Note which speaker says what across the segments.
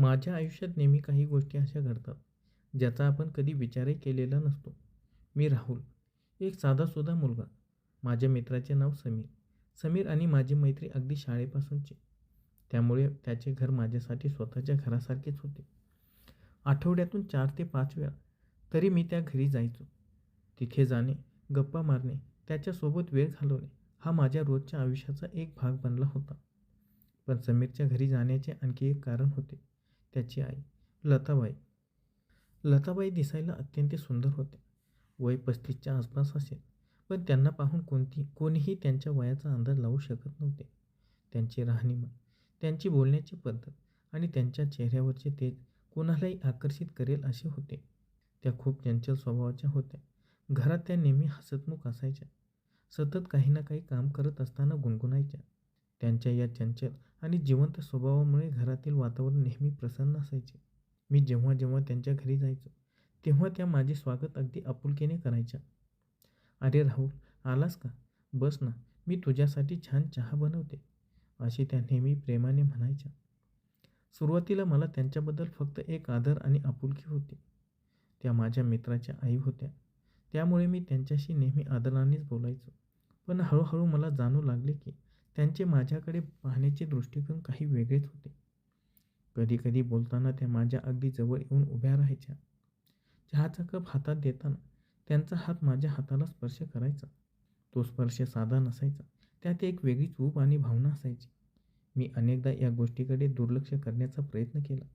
Speaker 1: माझ्या आयुष्यात नेहमी काही गोष्टी अशा घडतात, ज्याचा आपण कधी विचारही केलेला नसतो. मी राहुल, एक साधासुधा मुलगा. माझ्या मित्राचे नाव समीर. समीर आणि माझी मैत्री अगदी शाळेपासूनची. त्यामुळे त्याचे घर माझ्यासाठी स्वतःच्या घरासारखेच होते. आठवड्यातून 4 ते 5 वेळा तरी मी त्या घरी जायचो. तिथे जाणे, गप्पा मारणे, त्याच्यासोबत वेळ घालवणे हा माझ्या रोजच्या आयुष्याचा एक भाग बनला होता. पण समीरच्या घरी जाण्याचे आणखी एक कारण होते. त्याची आई, लताबाई. लताबाई दिसायला अत्यंत सुंदर होत्या. वय 35च्या आसपास असेल, पण त्यांना पाहून कोणीही त्यांच्या वयाचा अंदाज लावू शकत नव्हते. त्यांचे राहणीमान, त्यांची बोलण्याची पद्धत आणि त्यांच्या चेहऱ्यावरचे तेज कोणालाही आकर्षित करेल असे होते. त्या खूप चंचल स्वभावाच्या होत्या. घरात त्या नेहमी हसतमुख असायच्या. सतत काही ना काही काम करत असताना गुणगुणायच्या. त्यांच्या या चंचल आणि जिवंत स्वभावामुळे घरातील वातावरण नेहमी प्रसन्न असायचे. मी जेव्हा जेव्हा त्यांच्या घरी जायचो, तेव्हा त्या माझे स्वागत अगदी आपुलकीने करायच्या. "अरे राहुल, आलास का? बस ना, मी तुझ्यासाठी छान चहा बनवते," अशी त्या नेहमी प्रेमाने म्हणायच्या. सुरुवातीला मला त्यांच्याबद्दल फक्त एक आदर आणि आपुलकी होती. त्या माझ्या मित्राच्या आई होत्या, त्यामुळे मी त्यांच्याशी नेहमी आदरानेच बोलायचो. पण हळूहळू मला जाणवू लागले की त्यांचे माझ्याकडे पाहण्याचे दृष्टिकोन काही वेगळेच होते. कधी-कधी बोलताना त्या माझ्या अगदी जवळ येऊन उभ्या राहायच्या. चहाचा कप हातात देताना त्यांचा हात माझ्या हाताला स्पर्श करायचा. तो स्पर्श साधा नसायचा. त्यात एक वेगळीच ऊब आणि भावना असायची. मी अनेकदा या गोष्टीकडे दुर्लक्ष करण्याचा प्रयत्न केला.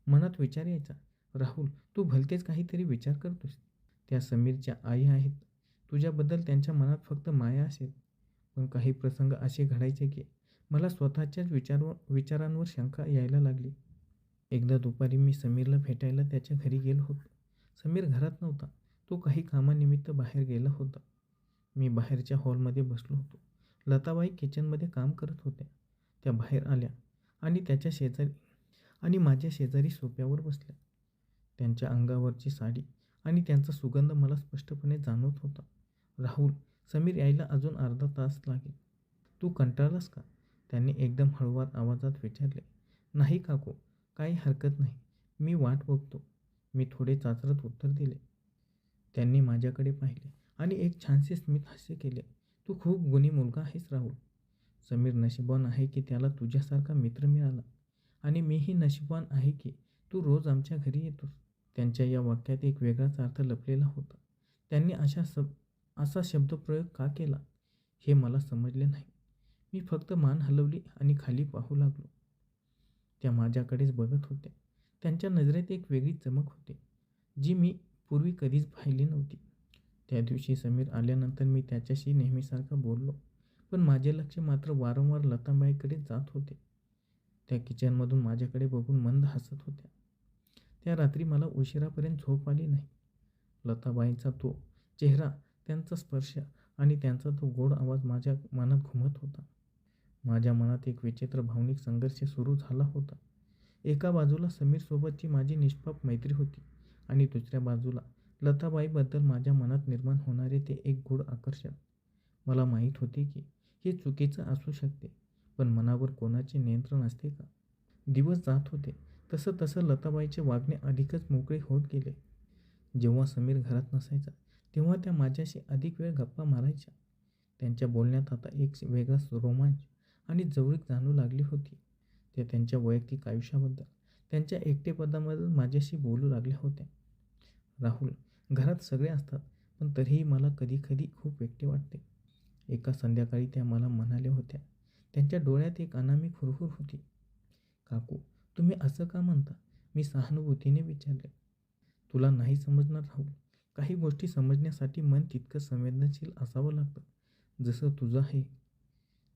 Speaker 1: मनात विचार यायचा, "राहुल, तू भलतेच काहीतरी विचार करतोस. त्या समीरच्या आई आहेत. तुझ्याबद्दल त्यांच्या मनात फक्त माया असेल." पण काही प्रसंग असे घडायचे की मला स्वतःच्याच विचारांवर शंका यायला लागली. एकदा दुपारी मी समीरला भेटायला त्याच्या घरी गेलो होतो. समीर घरात नव्हता. तो काही कामानिमित्त बाहेर गेला होता. मी बाहेरच्या हॉलमध्ये बसलो होतो. लताबाई किचनमध्ये काम करत होत्या. त्या बाहेर आल्या आणि त्याच्या शेजारी आणि माझ्या शेजारी सोफ्यावर बसल्या. त्यांच्या अंगावरची साडी आणि त्यांचा सुगंध मला स्पष्टपणे जाणवत होता. "राहुल, समीर यायला अजून अर्धा तास लागेल. तू कंटाळलास का?" त्यांनी एकदम हळुवार आवाजात विचारले. "नाही काकू, काही हरकत नाही. मी वाट बघतो," मी थोडे चाचरत उत्तर दिले. त्यांनी माझ्याकडे पाहिले आणि एक छानसे स्मित हास्य केले. "तू खूप गुणी मुलगा आहेस राहुल. समीर नशीबवान आहे की त्याला तुझ्यासारखा मित्र मिळाला आणि मीही नशीबवान आहे की तू रोज आमच्या घरी येतोस." त्यांच्या या वाक्यात एक वेगळाच अर्थ लपलेला होता. त्यांनी असा शब्दप्रयोग का केला हे मला समजले नाही. मी फक्त मान हलवली आणि खाली पाहू लागलो. त्या माझ्याकडेच बघत होत्या. त्यांच्या नजरेत एक वेगळी चमक होती, जी मी पूर्वी कधीच पाहिली नव्हती. त्या दिवशी समीर आल्यानंतर मी त्याच्याशी नेहमीसारखं बोललो, पण माझे लक्ष मात्र वारंवार लताबाईकडे जात होते. त्या किचनमधून माझ्याकडे बघून मंद हसत होत्या. त्या रात्री मला उशिरापर्यंत झोप आली नाही. लताबाईंचा तो चेहरा, त्यांचा स्पर्श आणि त्यांचा तो गोड आवाज माझ्या मनात घुमत होता. माझ्या मनात एक विचित्र भावनिक संघर्ष सुरू झाला होता. एका बाजूला समीरसोबतची माझी निष्पाप मैत्री होती आणि दुसऱ्या बाजूला लताबाईबद्दल माझ्या मनात निर्माण होणारे ते एक गूढ आकर्षण. मला माहीत होते की हे चुकीचं असू शकते, पण मनावर कोणाचे नियंत्रण असते का? दिवस जात होते तसं तसं लताबाईचे वागणे अधिकच मोकळे होत गेले. जेव्हा समीर घरात नसायचा, तेव्हा त्या माझ्याशी अधिक वेळ गप्पा मारायच्या. त्यांच्या बोलण्यात आता एक वेगळाच रोमांच आणि जवळीक जाणवू लागली होती. त्या त्यांच्या वैयक्तिक आयुष्याबद्दल, त्यांच्या एकटेपणाबद्दल माझ्याशी बोलू लागल्या होत्या. "राहुल, घरात सगळे असतात, पण तरीही मला कधी-कधी खूप एकटे वाटते." एका संध्याकाळी त्या मला म्हणाल्या होत्या. त्यांच्या डोळ्यात एक अनामिक हुरहूर होती. "काकू, तुम्ही असं का म्हणता?" मी सहानुभूतीने विचारले. "तुला नाही समजणार राहुल. काही गोष्टी समजण्यासाठी मन तितकं संवेदनशील असावं लागतं, जसं तुझं आहे."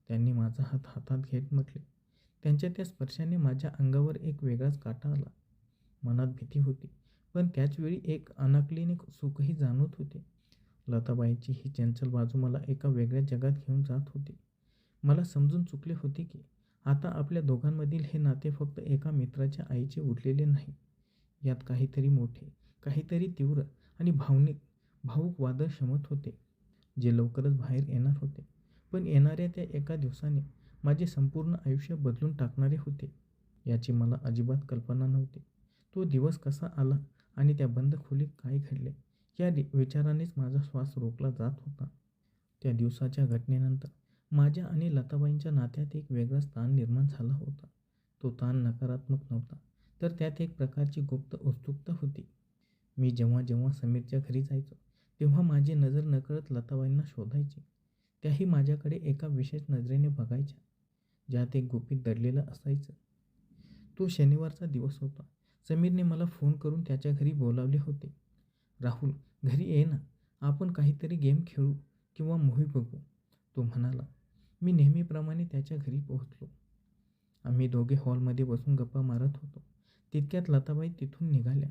Speaker 1: त्यांनी माझा हात हातात घेत म्हटले. त्यांच्या त्या स्पर्शाने माझ्या अंगावर एक वेगळाच काटा आला. मनात भीती होती, पण त्याचवेळी एक अनाकलीने सुखही जाणवत होते. लताबाईंची ही चंचल बाजू मला एका वेगळ्या जगात घेऊन जात होती. मला समजून चुकले होते की आता आपल्या दोघांमधील हे नाते फक्त एका मित्राच्या आईचे उरलेले नाही. यात काहीतरी मोठे, काहीतरी तीव्र आणि भावूक वादळ शमत होते, जे लवकरच बाहेर येणार होते. पण येणाऱ्या त्या एका दिवसाने माझे संपूर्ण आयुष्य बदलून टाकणारे होते. याची मला अजिबात कल्पना नव्हती. तो दिवस कसा आला आणि त्या बंद खोलीत काय घडले या विचारानेच माझा श्वास रोखला जात होता. त्या दिवसाच्या घटनेनंतर माझ्या आणि लताबाईंच्या नात्यात एक वेगळाच ताण निर्माण झाला होता. तो ताण नकारात्मक नव्हता, तर त्यात एक प्रकारची गुप्त उत्सुकता होती. मी जेव्हा जेव्हा समीरच्या घरी जायचो तेव्हा माझी नजर नकळत लताबाईंना शोधायची. त्याही माझ्याकडे एका विशेष नजरेने बघायच्या, ज्यात एक गुपित दडलेलं असायचं. तो शनिवारचा दिवस होता. समीरने मला फोन करून त्याच्या घरी बोलावले होते. राहुल, घरी ये ना, आपण काहीतरी गेम खेळू किंवा मूव्ही बघू, तो म्हणाला. मी नेहमीप्रमाणे त्याच्या घरी पोहोचलो. आम्ही दोघे हॉलमध्ये बसून गप्पा मारत होतो. तितक्यात लताबाई तिथून निघाल्या.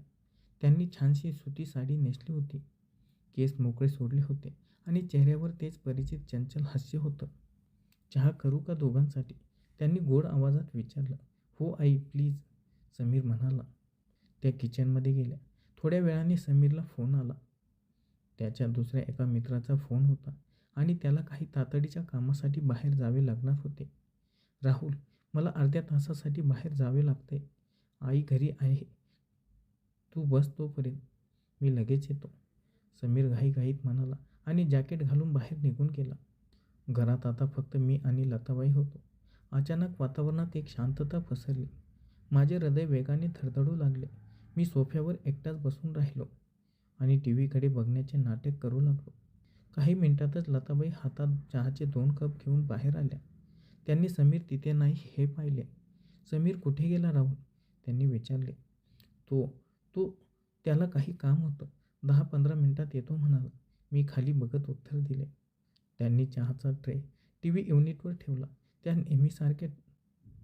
Speaker 1: त्यांनी छानशी सुती साडी नेसली होती, केस मोकळे सोडले होते आणि चेहऱ्यावर तेच परिचित चंचल हास्य होतं. चहा करू का दोघांसाठी, त्यांनी गोड आवाजात विचारलं. हो आई, प्लीज, समीर म्हणाला. त्या किचनमध्ये गेल्या. थोड्या वेळाने समीरला फोन आला. त्याच्या दुसऱ्या एका मित्राचा फोन होता आणि त्याला काही तातडीच्या कामासाठी बाहेर जावे लागणार होते. राहुल, मला अर्ध्या तासासाठी बाहेर जावे लागते. आई घरी आहे, तू बस तोपर्यंत, मी लगेच येतो, समीर घाईघाईत म्हणाला आणि जॅकेट घालून बाहेर निघून गेला. घरात आता फक्त मी आणि लताबाई होतो. अचानक वातावरणात एक शांतता पसरली. माझे हृदय वेगाने धडधडू लागले. मी सोफ्यावर एकटाच बसून राहिलो आणि टी व्हीकडे बघण्याचे नाटक करू लागलो. काही मिनिटातच लताबाई हातात चहाचे 2 कप घेऊन बाहेर आल्या. त्यांनी समीर तिथे नाही हे पाहिले. समीर कुठे गेला राहुल, त्यांनी विचारले. तो तो त्याला काही काम होतं, 10-15 मिनिटात येतो म्हणाला, मी खाली बघत उत्तर दिले. त्यांनी चहाचा ट्रे टी व्ही युनिटवर ठेवला. त्या नेहमीसारख्या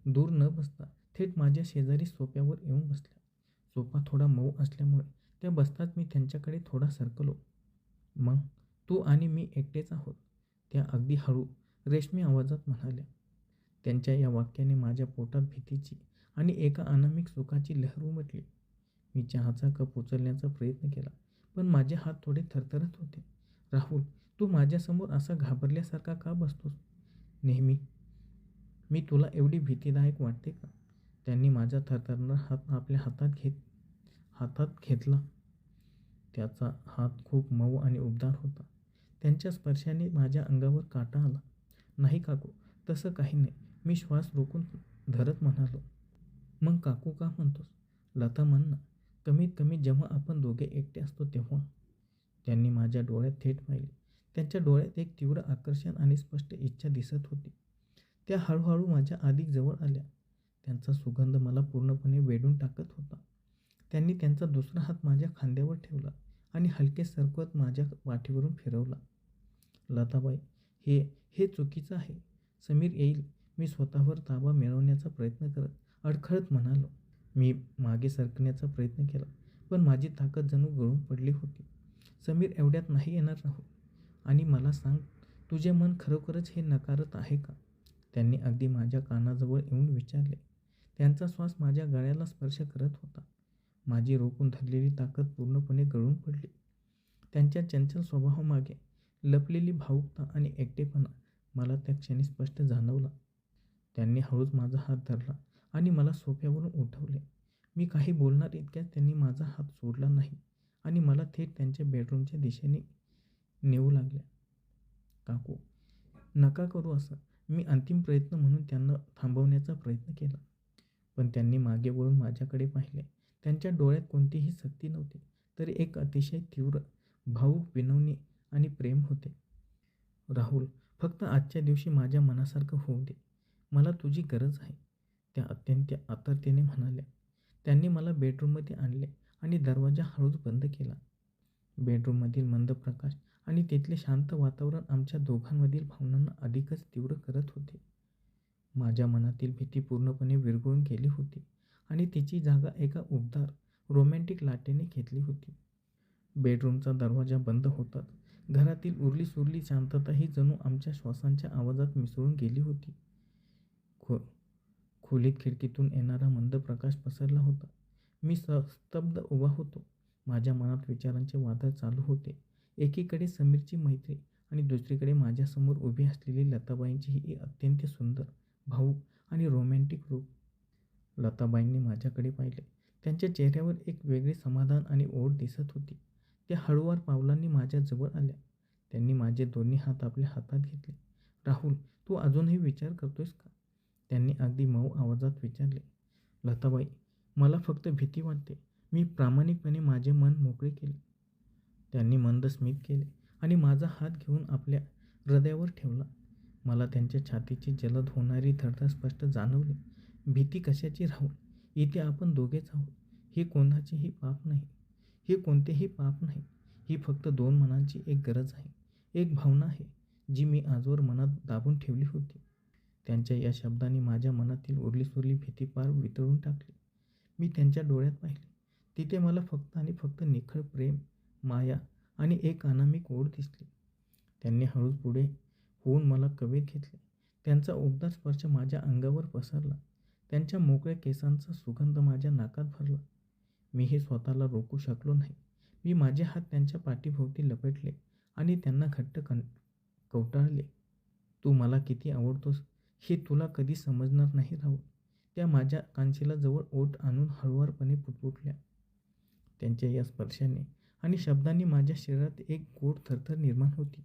Speaker 1: दूर न बसता थेट माझ्या शेजारी सोफ्यावर येऊन बसल्या. सोफा थोडा मऊ असल्यामुळे त्या बसताच मी त्यांच्याकडे थोडा सरकलो. मग तू आणि मी एकटेच आहोत, त्या अगदी हळू रेशमी आवाजात म्हणाल्या. त्यांच्या या वाक्याने माझ्या पोटात भीतीची आणि एका अनामिक सुखाची लहर उमटली. मी चहाचा कप उचलण्याचा प्रयत्न केला, पण माझे हात थोडे थरथरत होते. राहुल, तू माझ्यासमोर असा घाबरल्यासारखा का बसतोस? नेहमी मी तुला एवढी भीतीदायक वाटते का? त्यांनी माझा थरथरणारा हात आपल्या हातात घेतला. त्याचा हात खूप मऊ आणि उबदार होता. त्यांच्या स्पर्शाने माझ्या अंगावर काटा आला. नाही काकू, तसं काही नाही, मी श्वास रोखून धरत म्हणालो. मग काकू का म्हणतोस? लता म्हण ना, कमीत कमी जेव्हा आपण दोघे एकटे असतो तेव्हा. त्यांनी माझ्या डोळ्यात थेट पाहिले. त्यांच्या डोळ्यात एक तीव्र आकर्षण आणि स्पष्ट इच्छा दिसत होती. त्या हळूहळू माझ्या अधिक जवळ आल्या. त्यांचा सुगंध मला पूर्णपणे वेढून टाकत होता. त्यांनी त्यांचा दुसरा हात माझ्या खांद्यावर ठेवला आणि हलके सरकवत माझ्या पाठीवरून फिरवला. लताबाई, हे चुकीचं आहे. समीर येईल, मी स्वतःवर ताबा मिळवण्याचा प्रयत्न करत अडखळत म्हणालो. मी मागे सरकण्याचा प्रयत्न केला, पण माझी ताकद जणू गळून पडली होती. समीर एवढ्यात नाही येणार राहुल, आणि मला सांग, तुझे मन खरोखरच हे नकारत आहे का? त्यांनी अगदी माझ्या कानाजवळ येऊन विचारले. त्यांचा श्वास माझ्या गळ्याला स्पर्श करत होता. माझी रोखून धरलेली ताकद पूर्णपणे गळून पडली. त्यांच्या चंचल स्वभावामागे लपलेली भावुकता आणि एकटेपणा मला त्या क्षणी स्पष्ट जाणवला. त्यांनी हळूच माझा हात धरला आणि मला सोफ्यावरून उठवले. मी काही बोलणार इतक्यात त्यांनी माझा हात सोडला नाही आणि मला थेट त्यांच्या बेडरूमच्या दिशेने नेऊ लागल्या. काकू, नका करू असं, मी अंतिम प्रयत्न म्हणून त्यांना थांबवण्याचा प्रयत्न केला. पण त्यांनी मागे वळून माझ्याकडे पाहिले. त्यांच्या डोळ्यात कोणतीही सक्ती नव्हती, तरी एक अतिशय तीव्र, भावूक विनवणी आणि प्रेम होते. राहुल, फक्त आजच्या दिवशी माझ्या मनासारखं होऊ दे. मला तुझी गरज आहे, त्या अत्यंत आर्ततेने म्हणाल्या. त्यांनी मला बेडरूममध्ये आणले आणि दरवाजा हळूच बंद केला. बेडरूममधील मंद प्रकाश आणि तिथले शांत वातावरण आमच्या दोघांमधील भावनांना अधिकच तीव्र करत होते. माझ्या मनातील भीती पूर्णपणे विरघळून गेली होती आणि तिची जागा एका उबदार, रोमॅन्टिक लाटेने घेतली होती. बेडरूमचा दरवाजा बंद होताच घरातील उरली-सुरली शांतता ही जणू आमच्या श्वासांच्या आवाजात मिसळून गेली होती. खोलीत खिडकीतून येणारा मंद प्रकाश पसरला होता. मी स्तब्ध उभा होतो. माझ्या मनात विचारांचे वादळ चालू होते. एकीकडे समीरची मैत्री आणि दुसरीकडे माझ्यासमोर उभी असलेली लताबाईंची ही अत्यंत सुंदर, भावूक आणि रोमॅन्टिक रूप. लताबाईंनी माझ्याकडे पाहिले. त्यांच्या चेहऱ्यावर एक वेगळे समाधान आणि ओढ दिसत होती. त्या हळूवार पावलांनी माझ्या जवळ आल्या. त्यांनी माझे दोन्ही हात आपल्या हातात घेतले. राहुल, तू अजूनही विचार करतोयस का? त्यांनी अगदी मऊ आवाजात विचारले. लताबाई, मला फक्त भीती वाटते. मी प्रामाणिकपणे माझे मन मोकळे केले. त्यांनी मंद स्मित केले आणि माझा हात घेऊन आपल्या हृदयावर ठेवला. मला त्यांच्या छातीची जलद होणारी धडधड स्पष्ट जाणवली. भीती कशाची राहुल? इथे आपण दोघेच आहोत. ही कोणाचेही पाप नाही. ही कोणतेही पाप नाही. ही फक्त दोन मनांची एक गरज आहे. एक भावना आहे जी मी आजवर मनात दाबून ठेवली होती. त्यांच्या या शब्दांनी माझ्या मनातील उरली भीती पार वितळून टाकली. मी त्यांच्या डोळ्यात पाहिले. तिथे मला फक्त आणि फक्त निखळ प्रेम, माया आणि एक अनामिक ओढ दिसली. त्यांनी हळूच पुढे होऊन मला कवेत घेतले. त्यांचा उबदार स्पर्श माझ्या अंगावर पसरला. त्यांच्या मोकळ्या केसांचा सुगंध माझ्या नाकात भरला. मीही स्वतःला रोखू शकलो नाही. मी माझे हात त्यांच्या पाठीभोवती लपेटले आणि त्यांना घट्ट कवटाळले. तू मला किती आवडतोस हे तुला कधी समजणार नाही राहुल. त्या माझ्या कांशीला जवळ ओठ आणून हळुवारपणे पुटपुटल्या. त्यांच्या या स्पर्शाने आणि शब्दांनी माझ्या शरीरात एक गोड थरथर निर्माण होती.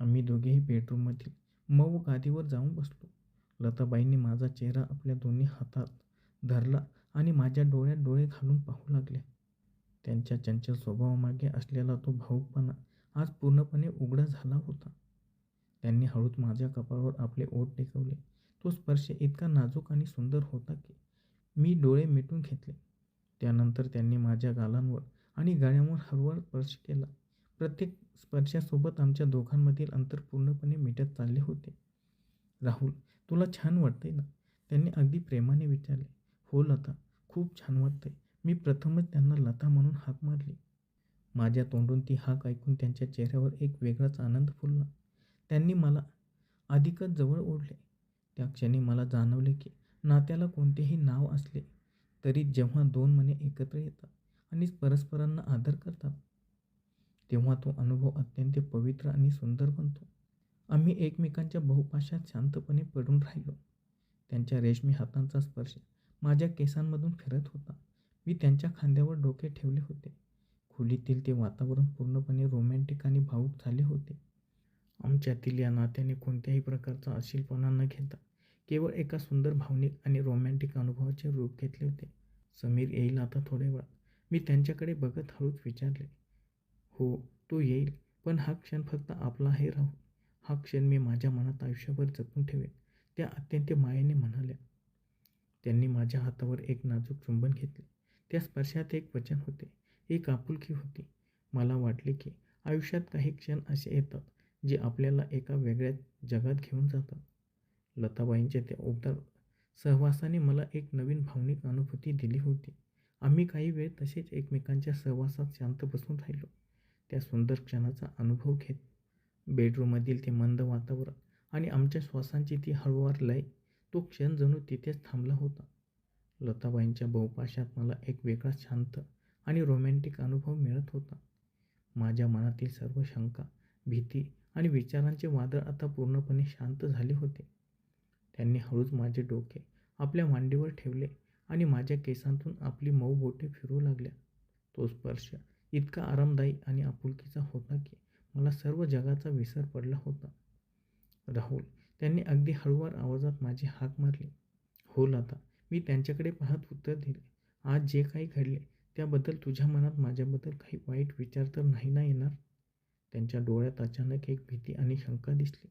Speaker 1: आम्ही दोघेही बेडरूममधील मऊ गादीवर जाऊन बसलो. लताबाईंनी माझा चेहरा आपल्या दोन्ही हातात धरला आणि माझ्या डोळ्यात डोळे घालून पाहू लागल्या. त्यांच्या चंचल स्वभावामागे असलेला तो भावुकपणा आज पूर्णपणे उघडा झाला होता. त्यांनी हळूच माझ्या कपाळावर आपले ओठ टेकवले. तो स्पर्श इतका नाजूक आणि सुंदर होता की मी डोळे मिटून घेतले. त्यानंतर त्यांनी माझ्या गालांवर आणि गळ्यावर हळूवार स्पर्श केला. प्रत्येक स्पर्शासोबत आमच्या दोघांमधील अंतर पूर्णपणे मिटत चालले होते. राहुल, तुला छान वाटतंय ना? त्यांनी अगदी प्रेमाने विचारले. हो लता, खूप छान वाटतंय. मी प्रथमच त्यांना लता म्हणून हाक मारली. माझ्या तोंडून ती हाक ऐकून त्यांच्या चेहऱ्यावर एक वेगळाच आनंद फुलला. त्यांनी मला अधिकच जवळ ओढले. त्या क्षणी मला जाणवले की नात्याला कोणतेही नाव असले तरी जेव्हा दोन मने एकत्र येतात आणि परस्परांना आदर करतात तेव्हा तो अनुभव अत्यंत पवित्र आणि सुंदर बनतो. आम्ही एकमेकांच्या बहुपाशात शांतपणे पडून राहिलो. त्यांच्या रेशमी हातांचा स्पर्श माझ्या केसांमधून फिरत होता. मी त्यांच्या खांद्यावर डोके ठेवले होते. खोलीतील ते वातावरण पूर्णपणे रोमॅन्टिक आणि भावूक झाले होते. आमच्यातील या नात्याने कोणत्याही प्रकारचा अश्लीलपणा न घेता केवळ एका सुंदर भावनिक आणि रोमॅन्टिक अनुभवाचे रूप घेतले होते. समीर येईल आता थोड्या वेळात. मी त्यांच्याकडे बघत हळूच विचारले. हो, तो येईल, पण हा क्षण फक्त आपला आहे राहुल. हा क्षण मी माझ्या मनात आयुष्यभर जपून ठेवेन, त्या अत्यंत मायेने म्हणाल्या. त्यांनी माझ्या हातावर एक नाजूक चुंबन घेतले. त्या स्पर्शात एक वचन होते, एक आपुलकी होती. मला वाटले की आयुष्यात काही क्षण असे येतात जे आपल्याला एका वेगळ्या जगात घेऊन जातात. लताबाईंच्या त्या उबदार सहवासाने मला एक नवीन भावनिक अनुभूती दिली होती. आम्ही काही वेळ तसेच एकमेकांच्या सहवासात शांत बसून राहिलो, त्या सुंदर क्षणाचा अनुभव घेत. बेडरूममधील ते मंद वातावरण आणि आमच्या श्वासांची ती हळूवार लय, तो क्षण जणू तिथेच थांबला होता. लताबाईंच्या बहुपाशात मला एक वेगळा शांत आणि रोमॅन्टिक अनुभव मिळत होता. माझ्या मनातील सर्व शंका, भीती आणि विचारांचे वादळ आता पूर्णपणे शांत झाले होते. त्यांनी हळूच माझे डोके आपल्या मांडीवर ठेवले आणि माझ्या केसांतून आपली मऊ बोटे फिरू लागल्या. तो स्पर्श इतका आरामदायी आणि आपुलकीचा होता की मला सर्व जगाचा विसर पडला होता. राहुल, त्यांनी अगदी हळूवार आवाजात माझी हाक मारली. हो लता, मी त्यांच्याकडे पाहत उत्तर दिले. आज जे काही घडले त्याबद्दल तुझ्या मनात माझ्याबद्दल काही वाईट विचार तर नाही ना येणार? त्यांच्या डोळ्यात अचानक एक भीती आणि शंका दिसली.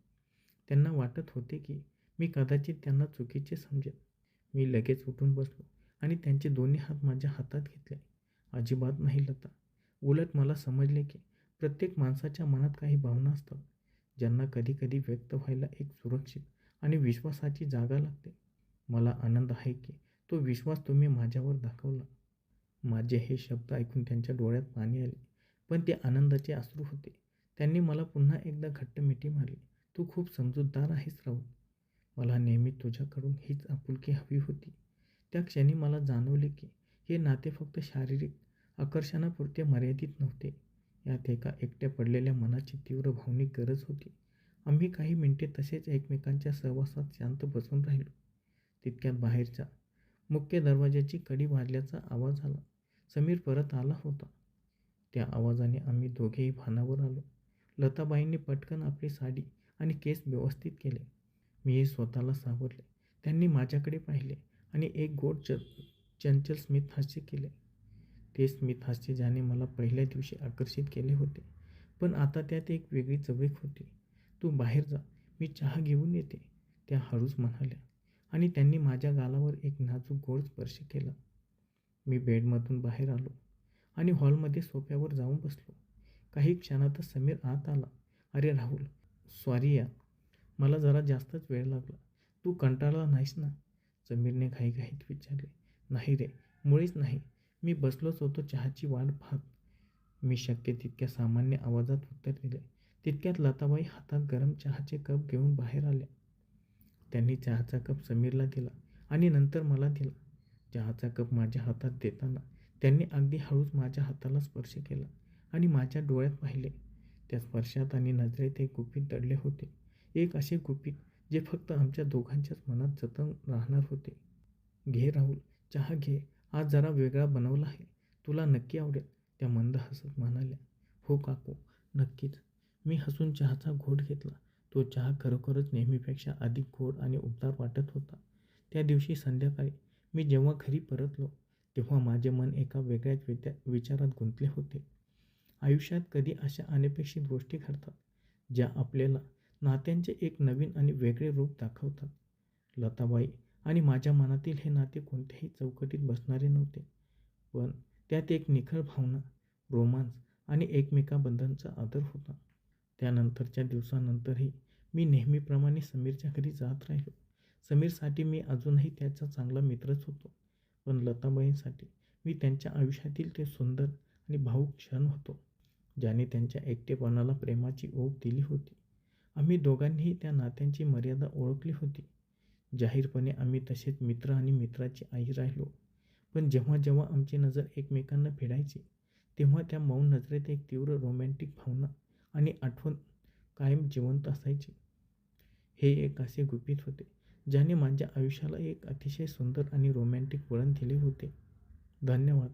Speaker 1: त्यांना वाटत होते की मी कदाचित त्यांना चुकीचे समजेन. मी लगेच उठून बसलो आणि त्यांचे दोन्ही हात माझ्या हातात घेतले. अजिबात नाही लता. उलट मला समजले की प्रत्येक माणसाच्या मनात काही भावना असतात ज्यांना कधी कधी व्यक्त व्हायला एक सुरक्षित आणि विश्वासाची जागा लागते. मला आनंद आहे की तो विश्वास तुम्ही माझ्यावर दाखवला. माझे हे शब्द ऐकून त्यांच्या डोळ्यात पाणी आले, पण ते आनंदाचे अश्रू होते. त्यांनी मला पुन्हा एकदा घट्ट मिठी मारली. तू खूप समजूतदार आहेस राहुल. मला नेहमी तुझ्याकडून हीच आपुलकी हवी होती. त्या क्षणी मला जाणवले की हे नाते फक्त शारीरिक आकर्षणापुरते मर्यादित नव्हते. यात एका एकट्या पडलेल्या मनाची तीव्र भावनिक गरज होती. आम्ही काही मिनिटे तसेच एकमेकांच्या सहवासात शांत बसून राहिलो. तितक्यात बाहेरचा मुख्य दरवाजाची कडी वाजल्याचा आवाज आला. समीर परत आला होता. त्या आवाजाने आम्ही दोघेही भानावर आलो. लताबाईंनी पटकन आपली साडी आणि केस व्यवस्थित केले. मीही स्वतःला सावरले. त्यांनी माझ्याकडे पाहिले आणि एक गोड चंचल स्मित हास्य केले. ते स्मित हास्य ज्याने मला पहिल्या दिवशी आकर्षित केले होते, पण आता त्यात एक वेगळी जवळीक होती. तू बाहेर जा, मी चहा घेऊन येते, त्या हळूच म्हणाल्या आणि त्यांनी माझ्या गालावर एक नाजूक गोड स्पर्श केला. मी बेडमधून बाहेर आलो आणि हॉलमध्ये सोफ्यावर जाऊन बसलो. काही क्षणातच समीर आत आला. अरे राहुल, सॉरी यार, मला जरा जास्तच वेळ लागला. तू कंटाळला नाहीस ना? समीरने घाईघाईत विचारले. नाही रे, मुळीच नाही. मी बसलोच होतो चहाची वाट पाहत. मी शक्य तितक्या सामान्य आवाजात उत्तर दिले. तितक्यात लताबाई हातात गरम चहाचे कप घेऊन बाहेर आल्या. त्यांनी चहाचा कप समीरला दिला आणि नंतर मला दिला. चहाचा कप माझ्या हातात देताना त्यांनी अगदी हळूच माझ्या हाताला स्पर्श केला आणि माझ्या डोळ्यात पाहिले. त्या स्पर्शात आणि नजरेत एक गुपित दडले होते. एक असे गुपित जे फक्त आमच्या दोघांच्याच मनात जतन राहणार होते. घे राहुल, चहा घे. आज जरा वेगळा बनवला आहे. तुला नक्की आवडेल, त्या मंद हसत म्हणाल्या. हो काकू, नक्कीच. मी हसून चहाचा घोट घेतला. तो चहा खरोखरच नेहमीपेक्षा अधिक गोड आणि उबदार वाटत होता. त्या दिवशी संध्याकाळी मी जेव्हा घरी परतलो, तेव्हा माझे मन एका वेगळ्याच विचारात गुंतले होते. आयुष्यात कधी अशा अनपेक्षित गोष्टी घडतात, ज्या आपल्याला नात्यांचे एक नवीन आणि वेगळे रूप दाखवतात. लताबाई आणि माझ्या मनातील हे नाते कोणत्याही चौकटीत बसणारे नव्हते, पण त्यात एक निखळ भावना, रोमांस आणि एकमेकाबद्दलचा आदर होता. त्यानंतरच्या दिवसानंतरही मी नेहमीप्रमाणे समीरच्या घरी जात राहिलो. समीरसाठी मी अजूनही त्याचा चांगला मित्रच होतो, पण लताबाईंसाठी मी त्यांच्या आयुष्यातील ते सुंदर आणि भावूक क्षण होतो, ज्याने त्यांच्या एकटेपणाला प्रेमाची ओढ दिली होती. आम्ही दोघांनीही त्या नात्यांची मर्यादा ओळखली होती. जाहीरपणे आम्ही तसेच मित्र आणि मित्राची आई राहिलो, पण जेव्हा जेव्हा आमची नजर एकमेकांना भिडायची, तेव्हा त्या मौन नजरेत एक तीव्र रोमॅन्टिक भावना आणि आठवण कायम जिवंत असायची. हे एक असे गुपित होते, ज्याने माझ्या आयुष्याला एक अतिशय सुंदर आणि रोमॅन्टिक वळण दिले होते. धन्यवाद.